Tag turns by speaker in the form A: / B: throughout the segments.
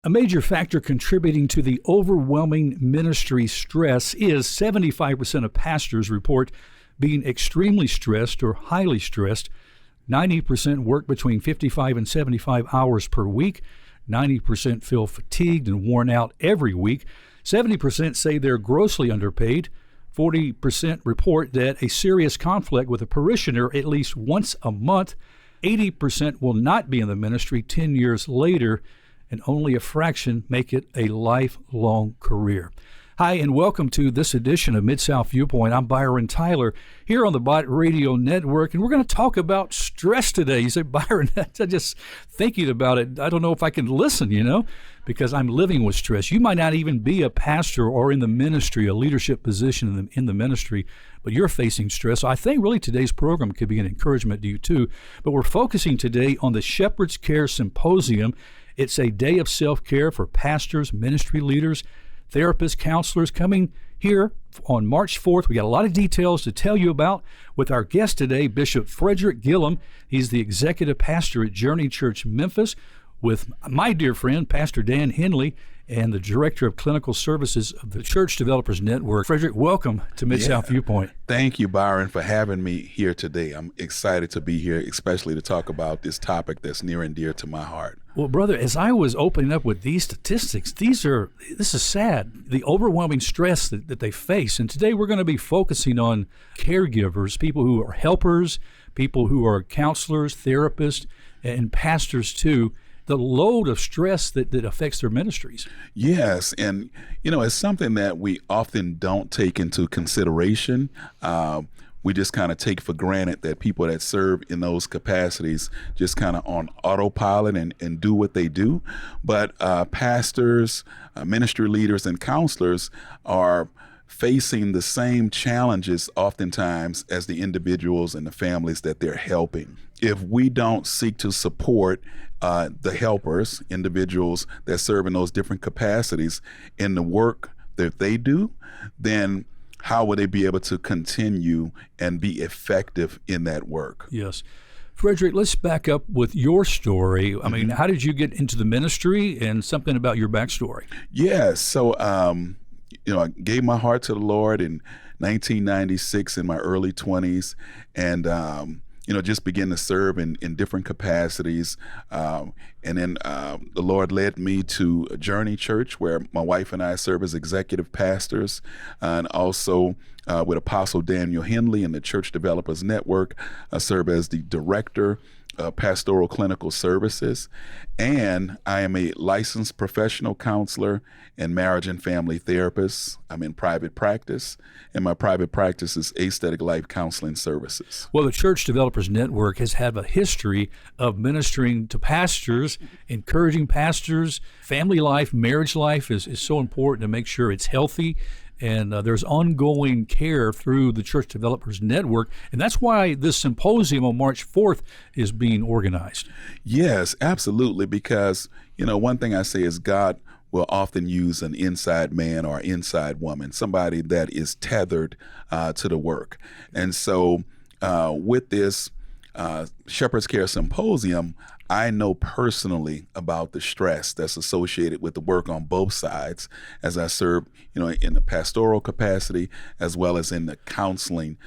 A: A major factor contributing to the overwhelming ministry stress is 75% of pastors report being extremely stressed or highly stressed. 90% work between 55 and 75 hours per week. 90% feel fatigued and worn out every week. 70% say they're grossly underpaid. 40% report that a serious conflict with a parishioner at least once a month. 80% will not be in the ministry 10 years later, and only a fraction make it a lifelong career. Hi, and welcome to this edition of Mid-South Viewpoint. I'm Byron Tyler here on the Bot Radio Network, and we're going to talk about stress today. You say, Byron, I just thinking about it, I don't know if I can listen, because I'm living with stress. You might not even be a pastor or in the ministry, a leadership position in the ministry, but you're facing stress. So I think really today's program could be an encouragement to you too. But we're focusing today on the Shepherd's Care Symposium. It's a day of self-care for pastors, ministry leaders, therapists, counselors coming here on March 4th. We got a lot of details to tell you about with our guest today, Bishop Frederick Gillum. He's the executive pastor at Journey Church, Memphis, with my dear friend, Pastor Dan Henley, and the Director of Clinical Services of the Church Developers Network. Frederick, welcome to Mid-South Viewpoint.
B: Thank you, Byron, for having me here today. I'm excited to be here, especially to talk about this topic that's near and dear to my heart.
A: Well, brother, as I was opening up with these statistics, this is sad, the overwhelming stress that they face. And today we're going to be focusing on caregivers, people who are helpers, people who are counselors, therapists, and pastors too. The load of stress that affects their ministries.
B: Yes, and it's something that we often don't take into consideration. We just kind of take for granted that people that serve in those capacities just kind of on autopilot and do what they do. But pastors, ministry leaders, and counselors are facing the same challenges oftentimes as the individuals and the families that they're helping. If we don't seek to support the helpers, individuals that serve in those different capacities in the work that they do, then how will they be able to continue and be effective in that work?
A: Yes. Frederick, let's back up with your story. I mean, how did you get into the ministry and something about your backstory?
B: Yes. So, I gave my heart to the Lord in 1996 in my early 20s, and just began to serve in different capacities. And then the Lord led me to Journey Church, where my wife and I serve as executive pastors, and also with Apostle Daniel Henley and the Church Developers Network, I serve as the director of pastoral clinical services. And I am a licensed professional counselor and marriage and family therapist. I'm in private practice, and my private practice is Aesthetic Life Counseling Services.
A: Well, the Church Developers Network has had a history of ministering to pastors, encouraging pastors. Family life, marriage life is so important to make sure it's healthy. And there's ongoing care through the Church Developers Network. And that's why this symposium on March 4th is being organized.
B: Yes, absolutely. Because, one thing I say is God will often use an inside man or inside woman, somebody that is tethered to the work. And so with this Shepherd's Care Symposium, I know personally about the stress that's associated with the work on both sides as I serve, in the pastoral capacity as well as in the counseling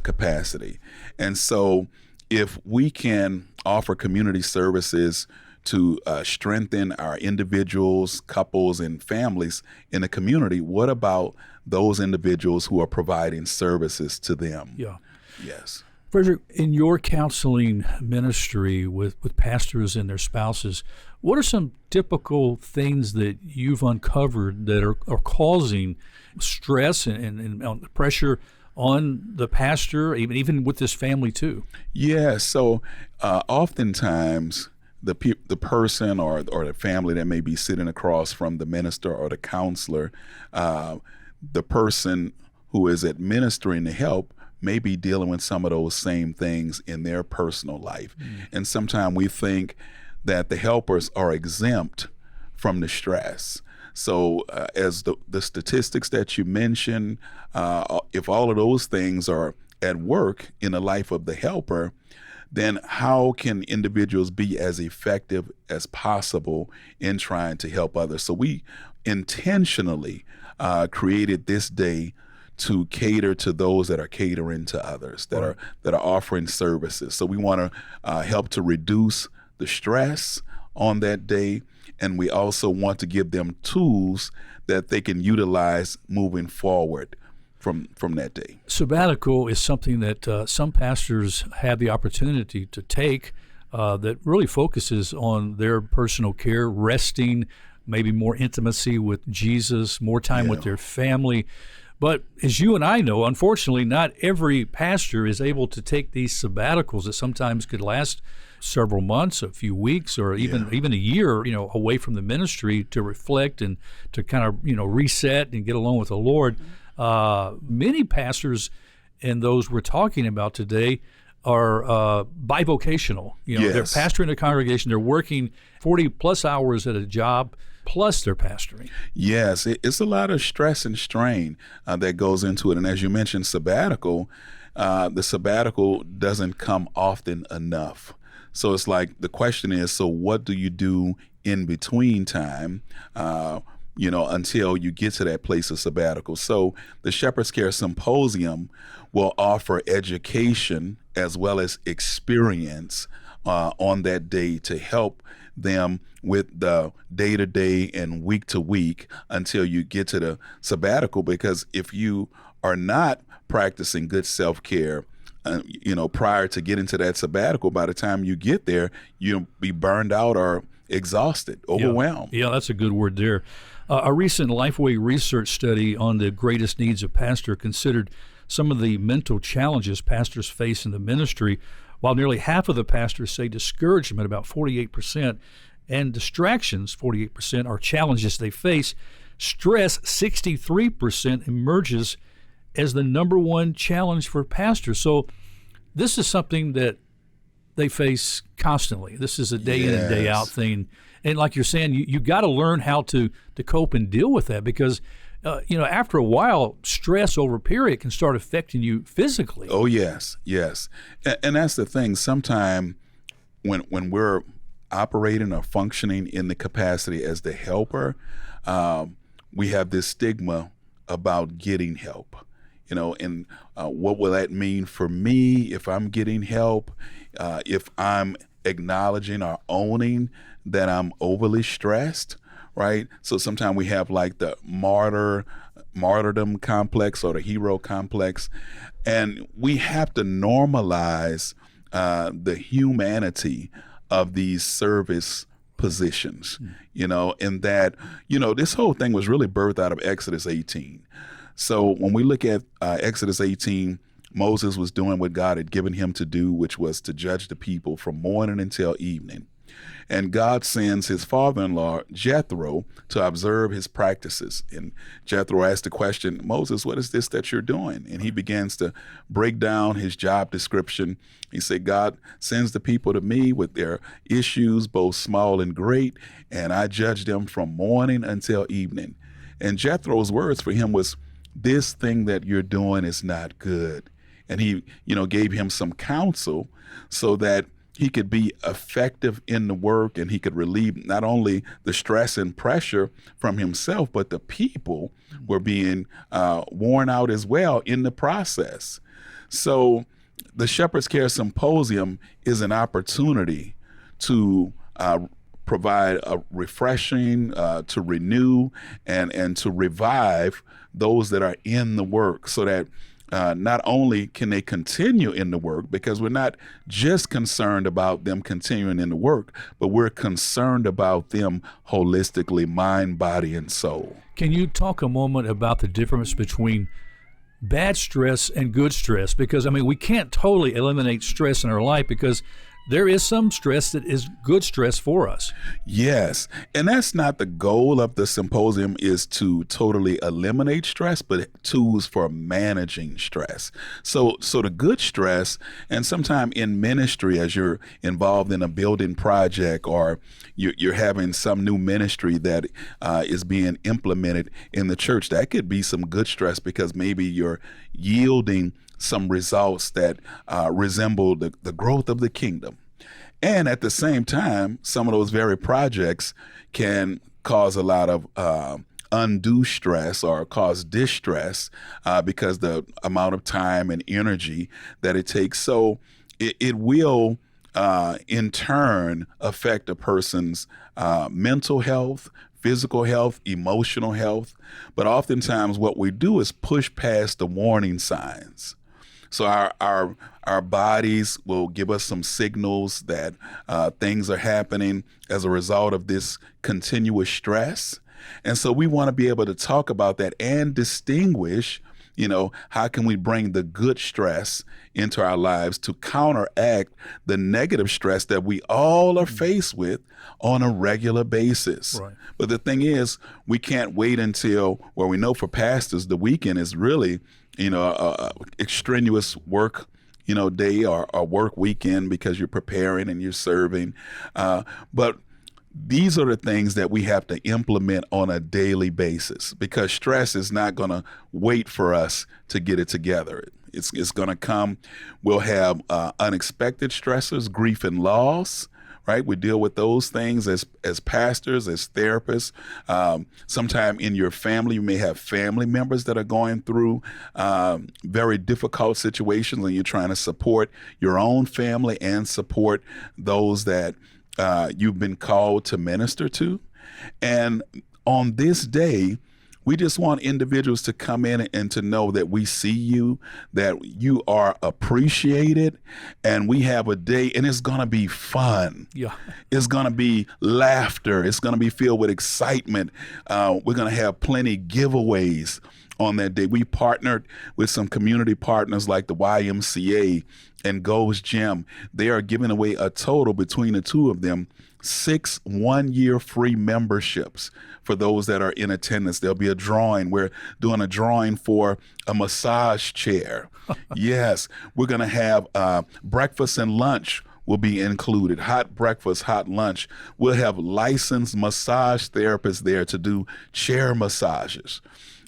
B: capacity. And so if we can offer community services to strengthen our individuals, couples, and families in the community, what about those individuals who are providing services to them?
A: Yeah.
B: Yes.
A: Frederick, in your counseling ministry with pastors and their spouses, what are some typical things that you've uncovered that are causing stress and pressure on the pastor, even with this family too?
B: Yeah, so oftentimes the person or the family that may be sitting across from the minister or the counselor, the person who is administering the help may be dealing with some of those same things in their personal life. And sometimes we think that the helpers are exempt from the stress. So as the statistics that you mentioned, if all of those things are at work in the life of the helper, then how can individuals be as effective as possible in trying to help others? So we intentionally created this day to cater to those that are catering to others, that are offering services. So we want to help to reduce the stress on that day, and we also want to give them tools that they can utilize moving forward from that day.
A: Sabbatical is something that some pastors have the opportunity to take that really focuses on their personal care, resting, maybe more intimacy with Jesus, more time with their family. But as you and I know, unfortunately, not every pastor is able to take these sabbaticals that sometimes could last several months, a few weeks, or even a year, away from the ministry to reflect and to kind of, reset and get along with the Lord. Many pastors and those we're talking about today are bivocational. They're pastoring a congregation. They're working 40 plus hours at a job, plus they're pastoring.
B: Yes, it's a lot of stress and strain that goes into it. And as you mentioned, sabbatical, the sabbatical doesn't come often enough. So it's like the question is, so what do you do in between time, until you get to that place of sabbatical? So the Shepherd's Care Symposium will offer education as well as experience on that day to help them with the day-to-day and week-to-week until you get to the sabbatical. Because if you are not practicing good self-care, prior to getting to that sabbatical, by the time you get there, you'll be burned out or exhausted, overwhelmed.
A: Yeah, that's a good word there. A recent Lifeway research study on the greatest needs of pastor considered some of the mental challenges pastors face in the ministry. While nearly half of the pastors say discouragement, about 48%, and distractions, 48%, are challenges they face, stress, 63%, emerges as the number one challenge for pastors. So this is something that they face constantly. This is a day in and day out thing. And like you're saying, you got to learn how to cope and deal with that, because after a while, stress over a period can start affecting you physically.
B: Oh, yes. And that's the thing. Sometimes when we're operating or functioning in the capacity as the helper, we have this stigma about getting help. And what will that mean for me if I'm getting help, if I'm acknowledging or owning that I'm overly stressed, right? So sometimes we have like the martyrdom complex or the hero complex, and we have to normalize the humanity of these service positions, in that, this whole thing was really birthed out of Exodus 18. So when we look at Exodus 18, Moses was doing what God had given him to do, which was to judge the people from morning until evening. And God sends his father-in-law, Jethro, to observe his practices. And Jethro asked the question, Moses, what is this that you're doing? And he begins to break down his job description. He said, God sends the people to me with their issues, both small and great, and I judge them from morning until evening. And Jethro's words for him was, this thing that you're doing is not good. And he, gave him some counsel so that he could be effective in the work, and he could relieve not only the stress and pressure from himself, but the people were being worn out as well in the process. So the Shepherd's Care Symposium is an opportunity to provide a refreshing, to renew and to revive those that are in the work, so that not only can they continue in the work, because we're not just concerned about them continuing in the work, but we're concerned about them holistically, mind, body, and soul.
A: Can you talk a moment about the difference between bad stress and good stress? Because, we can't totally eliminate stress in our life, because there is some stress that is good stress for us.
B: Yes. And that's not the goal of the symposium, is to totally eliminate stress, but tools for managing stress. So the good stress, and sometime in ministry, as you're involved in a building project, or you're having some new ministry that is being implemented in the church, that could be some good stress, because maybe you're yielding some results that resemble the growth of the kingdom. And at the same time, some of those very projects can cause a lot of undue stress or cause distress because the amount of time and energy that it takes. So it will in turn affect a person's mental health, physical health, emotional health. But oftentimes what we do is push past the warning signs. So our bodies will give us some signals that things are happening as a result of this continuous stress. And so we want to be able to talk about that and distinguish, how can we bring the good stress into our lives to counteract the negative stress that we all are faced with on a regular basis. Right. But the thing is, we can't wait until, well, we know for pastors, the weekend is really, extraneous work, day or work weekend because you're preparing and you're serving. But these are the things that we have to implement on a daily basis because stress is not going to wait for us to get it together. It's going to come. We'll have unexpected stressors, grief and loss. Right, we deal with those things as pastors, as therapists. Sometime in your family, you may have family members that are going through very difficult situations, and you're trying to support your own family and support those that you've been called to minister to. And on this day, we just want individuals to come in and to know that we see you, that you are appreciated, and we have a day, and it's going to be fun. Yeah. It's going to be laughter. It's going to be filled with excitement. We're going to have plenty giveaways on that day. We partnered with some community partners like the YMCA and Gold's Gym. They are giving away a total between the two of them 6 one-year free memberships for those that are in attendance. There'll be a drawing. We're doing a drawing for a massage chair. Yes, we're going to have breakfast and lunch will be included. Hot breakfast, hot lunch. We'll have licensed massage therapists there to do chair massages.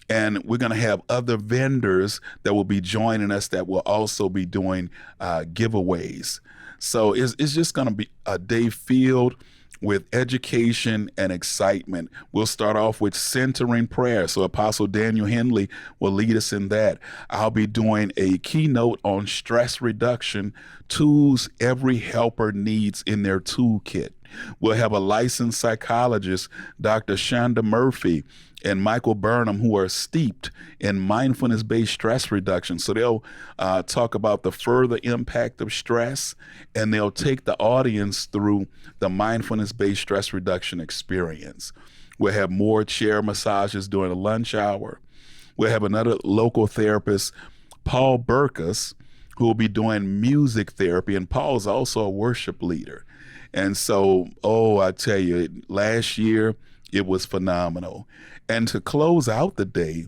B: And we're going to have other vendors that will be joining us that will also be doing giveaways. So it's just going to be a day filled with education and excitement. We'll start off with centering prayer. So Apostle Daniel Henley will lead us in that. I'll be doing a keynote on stress reduction, tools every helper needs in their toolkit. We'll have a licensed psychologist, Dr. Shonda Murphy, and Michael Burnham, who are steeped in mindfulness-based stress reduction. So they'll talk about the further impact of stress, and they'll take the audience through the mindfulness-based stress reduction experience. We'll have more chair massages during the lunch hour. We'll have another local therapist, Paul Burkus, who will be doing music therapy, and Paul's also a worship leader. And so, I tell you, last year, it was phenomenal. And to close out the day,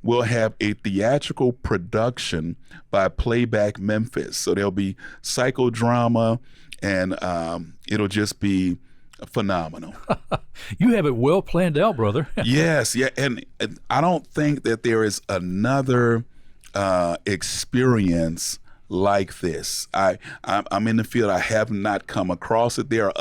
B: we'll have a theatrical production by Playback Memphis. So there'll be psychodrama, and it'll just be phenomenal.
A: You have it well planned out, brother.
B: Yes, yeah. And I don't think that there is another experience like this. I'm in the field. I have not come across it. There are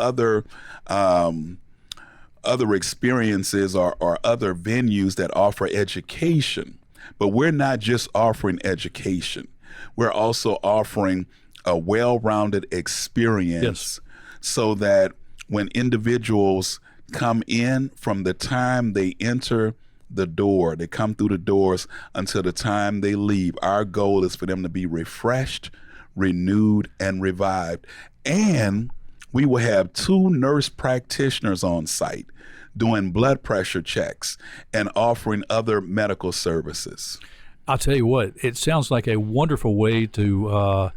B: other experiences or other venues that offer education, but we're not just offering education. We're also offering a well-rounded experience. Yes. So that when individuals come in, from the time they enter the door, they come through the doors until the time they leave, our goal is for them to be refreshed, renewed, and revived. And we will have 2 nurse practitioners on site doing blood pressure checks and offering other medical services.
A: I'll tell you what, it sounds like a wonderful way to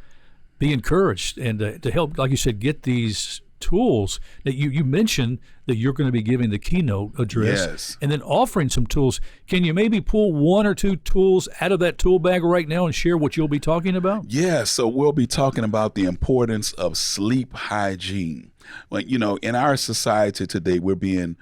A: be encouraged and to help, like you said, get these tools that you mentioned that you're going to be giving the keynote address.
B: Yes.
A: And then offering some tools. Can you maybe pull 1 or 2 tools out of that tool bag right now and share what you'll be talking about?
B: Yeah, so we'll be talking about the importance of sleep hygiene. Well, in our society today, we're being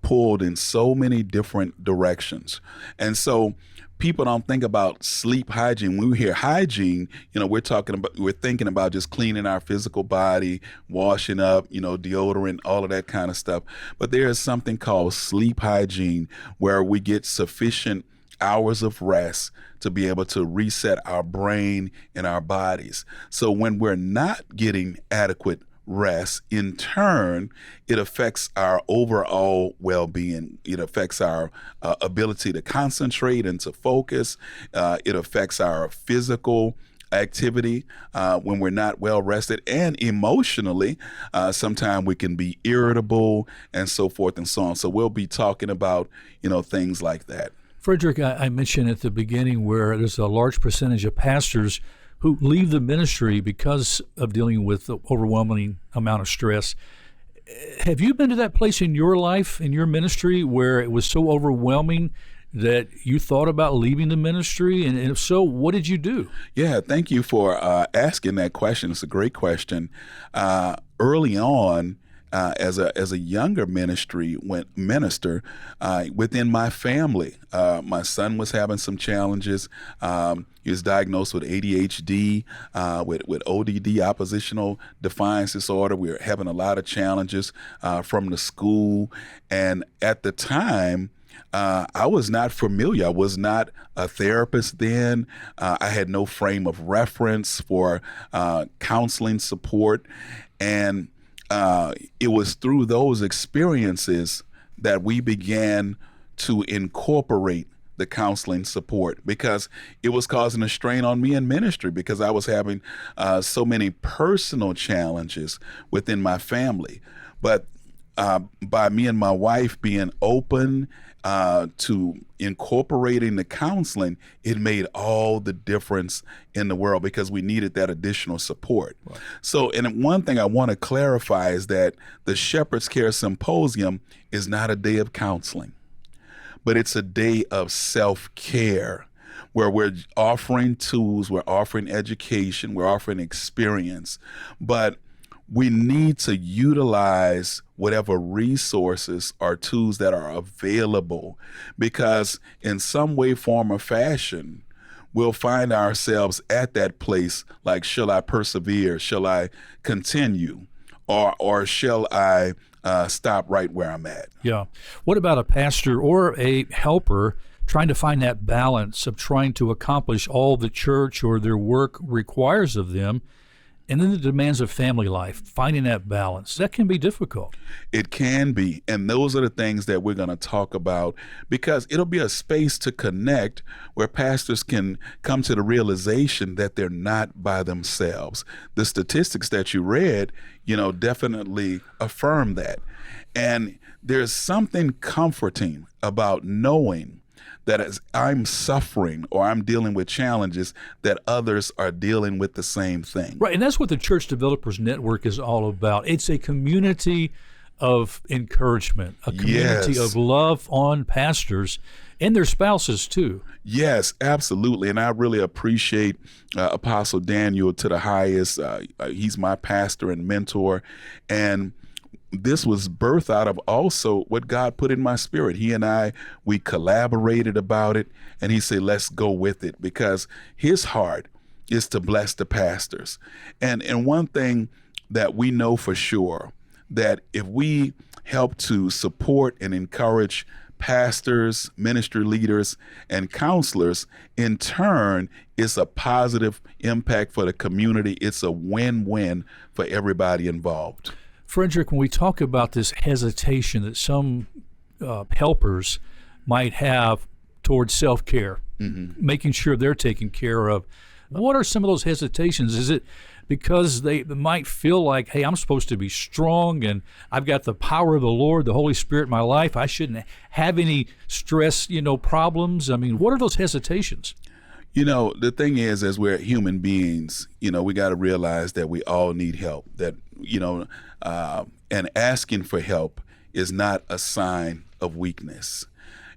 B: pulled in so many different directions. And so people don't think about sleep hygiene. When we hear hygiene, we're thinking about just cleaning our physical body, washing up, deodorant, all of that kind of stuff. But there is something called sleep hygiene, where we get sufficient hours of rest to be able to reset our brain and our bodies. So when we're not getting adequate rest, in turn, it affects our overall well-being. It affects our ability to concentrate and to focus. It affects our physical activity when we're not well rested, and emotionally, sometimes we can be irritable and so forth and so on. So we'll be talking about, things like that.
A: Frederick, I mentioned at the beginning where there's a large percentage of pastors who leave the ministry because of dealing with the overwhelming amount of stress. Have you been to that place in your life, in your ministry, where it was so overwhelming that you thought about leaving the ministry? And if so, what did you do?
B: Yeah, thank you for asking that question. It's a great question. Early on, as a younger minister within my family, my son was having some challenges. He was diagnosed with ADHD, with ODD, oppositional defiance disorder. We were having a lot of challenges from the school, and at the time, I was not familiar. I was not a therapist then. I had no frame of reference for counseling support, and it was through those experiences that we began to incorporate the counseling support, because it was causing a strain on me in ministry, because I was having so many personal challenges within my family. But by me and my wife being open to incorporating the counseling, it made all the difference in the world, because we needed that additional support. Right. So, and one thing I want to clarify is that the Shepherd's Care Symposium is not a day of counseling, but it's a day of self-care, where we're offering tools, we're offering education, we're offering experience, but we need to utilize whatever resources or tools that are available, because in some way, form, or fashion, we'll find ourselves at that place like, shall I persevere? Shall I continue? Or shall I stop right where I'm at?
A: Yeah. What about a pastor or a helper trying to find that balance of trying to accomplish all the church or their work requires of them, and then the demands of family life, finding that balance? That can be difficult.
B: It can be. And those are the things that we're going to talk about, because it'll be a space to connect where pastors can come to the realization that they're not by themselves. The statistics that you read, definitely affirm that. And there's something comforting about knowing that as I'm suffering or I'm dealing with challenges, that others are dealing with the same thing.
A: Right, and that's what the Church Developers Network is all about. It's a community of encouragement, a community of love on pastors and their spouses too.
B: Yes, absolutely. And I really appreciate Apostle Daniel to the highest. He's my pastor and mentor. And this was birthed out of also what God put in my spirit. He and I, we collaborated about it, and he said, let's go with it, because his heart is to bless the pastors. And one thing that we know for sure, that if we help to support and encourage pastors, ministry leaders, and counselors, in turn, it's a positive impact for the community. It's a win-win for everybody involved.
A: Frederick, when we talk about this hesitation that some helpers might have towards self-care, making sure they're taken care of, what are some of those hesitations? Is it because they might feel like, hey, I'm supposed to be strong and I've got the power of the Lord, the Holy Spirit in my life, I shouldn't have any stress, problems? I mean, what are those hesitations?
B: The thing is, as we're human beings, we got to realize that we all need help, that, and asking for help is not a sign of weakness.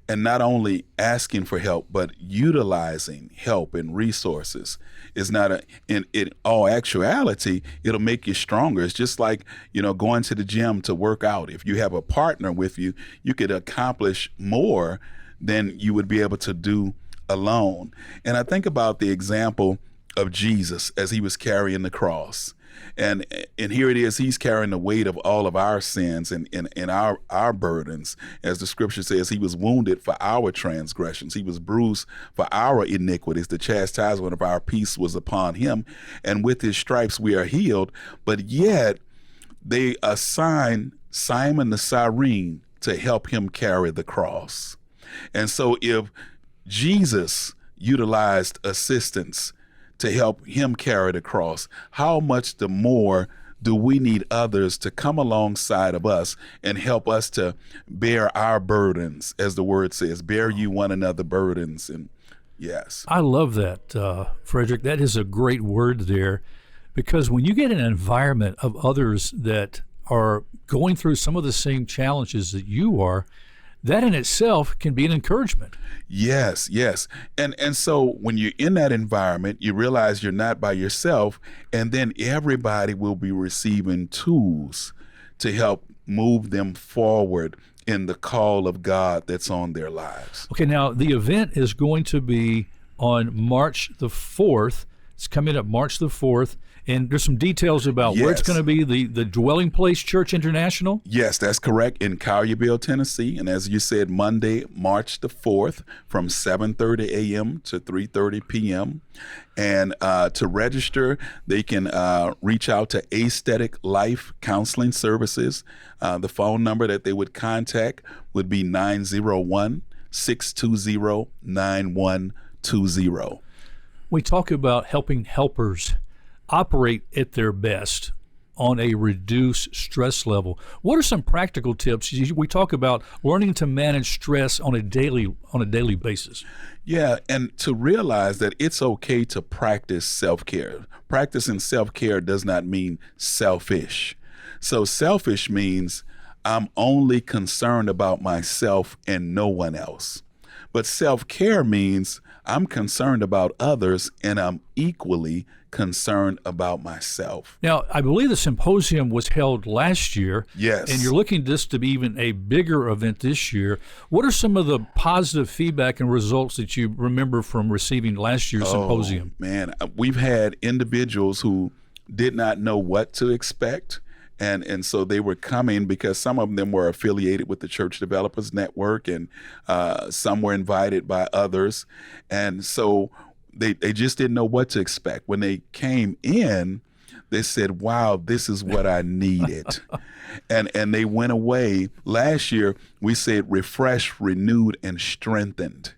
B: And not only asking for help, but utilizing help and resources is not in all actuality, it'll make you stronger. It's just like, going to the gym to work out. If you have a partner with you, you could accomplish more than you would be able to do alone. And I think about the example of Jesus as he was carrying the cross. And here it is, he's carrying the weight of all of our sins and our burdens. As the scripture says, he was wounded for our transgressions. He was bruised for our iniquities. The chastisement of our peace was upon him. And with his stripes we are healed. But yet they assign Simon the Cyrene to help him carry the cross. And so if Jesus utilized assistance to help him carry the cross, how much the more do we need others to come alongside of us and help us to bear our burdens, as the word says, bear you one another burdens. And yes.
A: I love that, Frederick. That is a great word there, because when you get an environment of others that are going through some of the same challenges that you are, that in itself can be an encouragement.
B: Yes, yes. And so when you're in that environment, you realize you're not by yourself, and then everybody will be receiving tools to help move them forward in the call of God that's on their lives.
A: Okay, now the event is going to be on March the 4th. It's coming up March the 4th. And there's some details about where it's going to be, the Dwelling Place Church International?
B: Yes, that's correct, in Collierville, Tennessee. And as you said, Monday, March the 4th, from 7:30 a.m. to 3:30 p.m. And to register, they can reach out to Aesthetic Life Counseling Services. The phone number that they would contact would be 901-620-9120.
A: We talk about helping helpers operate at their best on a reduced stress level. What are some practical tips? We talk about learning to manage stress on a daily basis.
B: Yeah, and to realize that it's okay to practice self-care. Practicing self-care does not mean selfish. So selfish means I'm only concerned about myself and no one else. But self-care means I'm concerned about others and I'm equally concerned about myself.
A: Now, I believe the symposium was held last year.
B: Yes.
A: And you're looking this to be even a bigger event this year. What are some of the positive feedback and results that you remember from receiving last year's symposium?
B: Man, we've had individuals who did not know what to expect. And so they were coming because some of them were affiliated with the Church Developers Network, and some were invited by others. And so they just didn't know what to expect. When they came in, they said, wow, this is what I needed. and they went away. Last year, we said refreshed, renewed, and strengthened.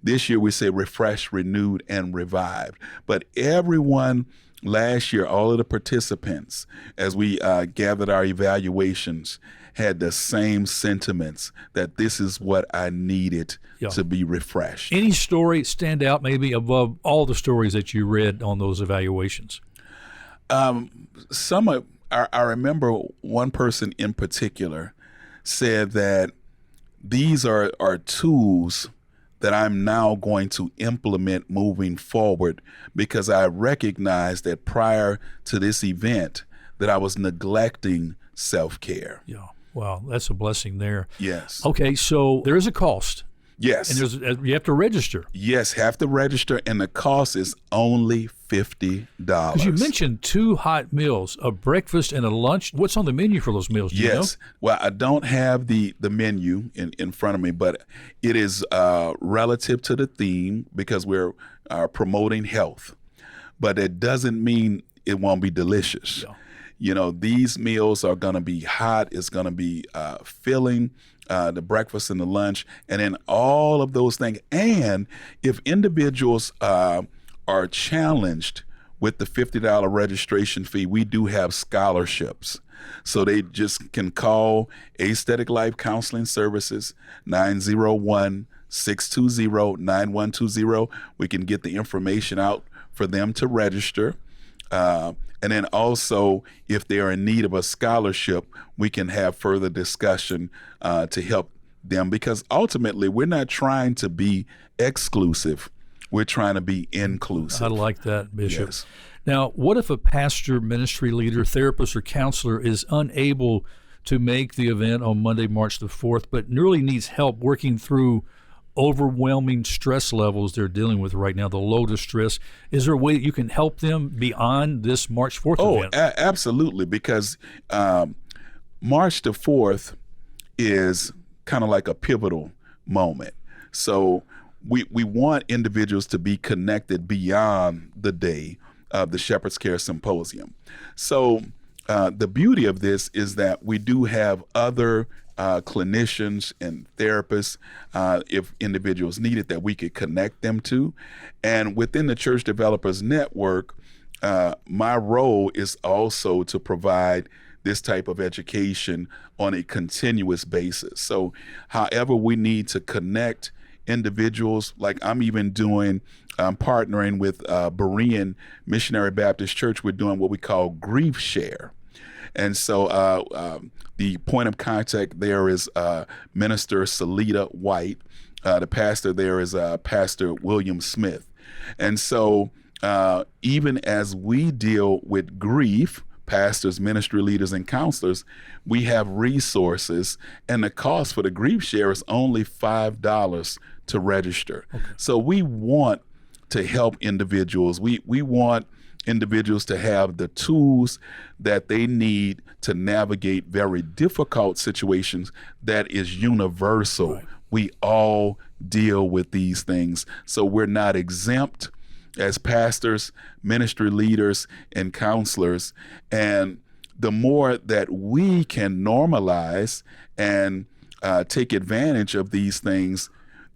B: This year, we say refreshed, renewed, and revived. But everyone last year, all of the participants, as we gathered our evaluations, had the same sentiments that this is what I needed to be refreshed.
A: Any story stand out maybe above all the stories that you read on those evaluations?
B: I remember one person in particular said that these are tools that I'm now going to implement moving forward, because I recognize that prior to this event that I was neglecting self-care.
A: Yeah. Wow, that's a blessing there.
B: Yes.
A: Okay, so there is a cost.
B: Yes.
A: And you have to register.
B: Yes, have to register, and the cost is only $50.
A: Because you mentioned 2 hot meals, a breakfast and a lunch. What's on the menu for those meals? Do you know?
B: Well, I don't have the menu in front of me, but it is relative to the theme, because we're promoting health. But it doesn't mean it won't be delicious. Yeah. You know, these meals are going to be hot. It's going to be filling, the breakfast and the lunch, and then all of those things. And if individuals are challenged with the $50 registration fee, we do have scholarships. So they just can call Aesthetic Life Counseling Services, 901-620-9120. We can get the information out for them to register. And then also, if they are in need of a scholarship, we can have further discussion to help them, because ultimately we're not trying to be exclusive. We're trying to be inclusive.
A: I like that, Bishop.
B: Yes.
A: Now, what if a pastor, ministry leader, therapist, or counselor is unable to make the event on Monday, March the 4th, but really needs help working through overwhelming stress levels they're dealing with right now, the load of stress. Is there a way that you can help them beyond this March 4th event?
B: Absolutely, because March the 4th is kind of like a pivotal moment. So we want individuals to be connected beyond the day of the Shepherd's Care Symposium. So the beauty of this is that we do have other clinicians and therapists, if individuals need it, that we could connect them to. And within the Church Developers Network, my role is also to provide this type of education on a continuous basis. So however we need to connect individuals, like I'm even doing, partnering with Berean Missionary Baptist Church, we're doing what we call Grief Share. And so the point of contact there is Minister Salida White. The pastor there is Pastor William Smith. And so even as we deal with grief, pastors, ministry leaders, and counselors, we have resources, and the cost for the Grief Share is only $5 to register. Okay. So we want to help individuals. We want individuals to have the tools that they need to navigate very difficult situations that is universal. Right. We all deal with these things. So we're not exempt as pastors, ministry leaders, and counselors. And the more that we can normalize and take advantage of these things,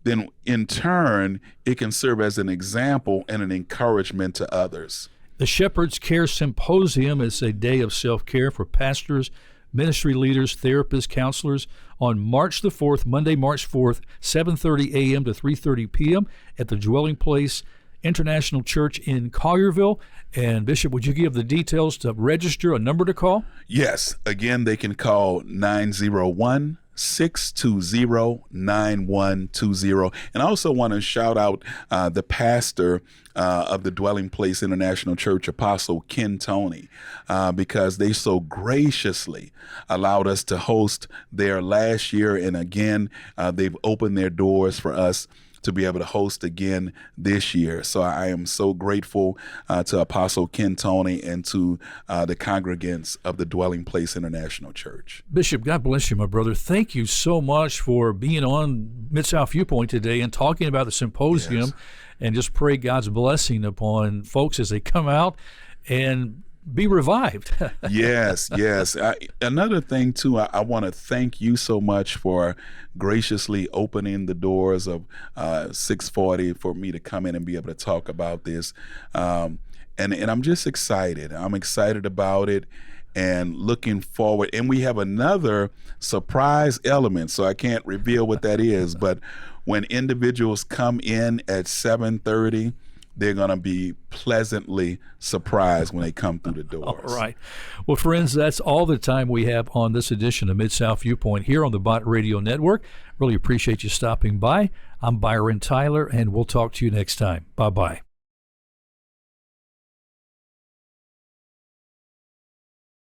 B: then in turn, it can serve as an example and an encouragement to others.
A: The Shepherd's Care Symposium is a day of self-care for pastors, ministry leaders, therapists, counselors on March the 4th, Monday, March 4th, 7:30 a.m. to 3:30 p.m. at the Dwelling Place International Church in Collierville. And Bishop, would you give the details to register, a number to call?
B: Yes. Again, they can call 901-620-9120. And I also want to shout out the pastor of the Dwelling Place International Church, Apostle Ken Toney, because they so graciously allowed us to host there last year. And again, they've opened their doors for us to be able to host again this year. So I am so grateful to Apostle Ken Toney and to the congregants of the Dwelling Place International Church.
A: Bishop, God bless you, my brother. Thank you so much for being on Mid-South Viewpoint today and talking about the symposium. Yes. And just pray God's blessing upon folks as they come out and be revived.
B: Yes. Another thing, too, I want to thank you so much for graciously opening the doors of 640 for me to come in and be able to talk about this. And I'm just excited. I'm excited about it and looking forward. And we have another surprise element, so I can't reveal what that is. But when individuals come in at 7:30, they're going to be pleasantly surprised when they come through the doors.
A: All right. Well, friends, that's all the time we have on this edition of Mid-South Viewpoint here on the Bott Radio Network. Really appreciate you stopping by. I'm Byron Tyler, and we'll talk to you next time. Bye-bye.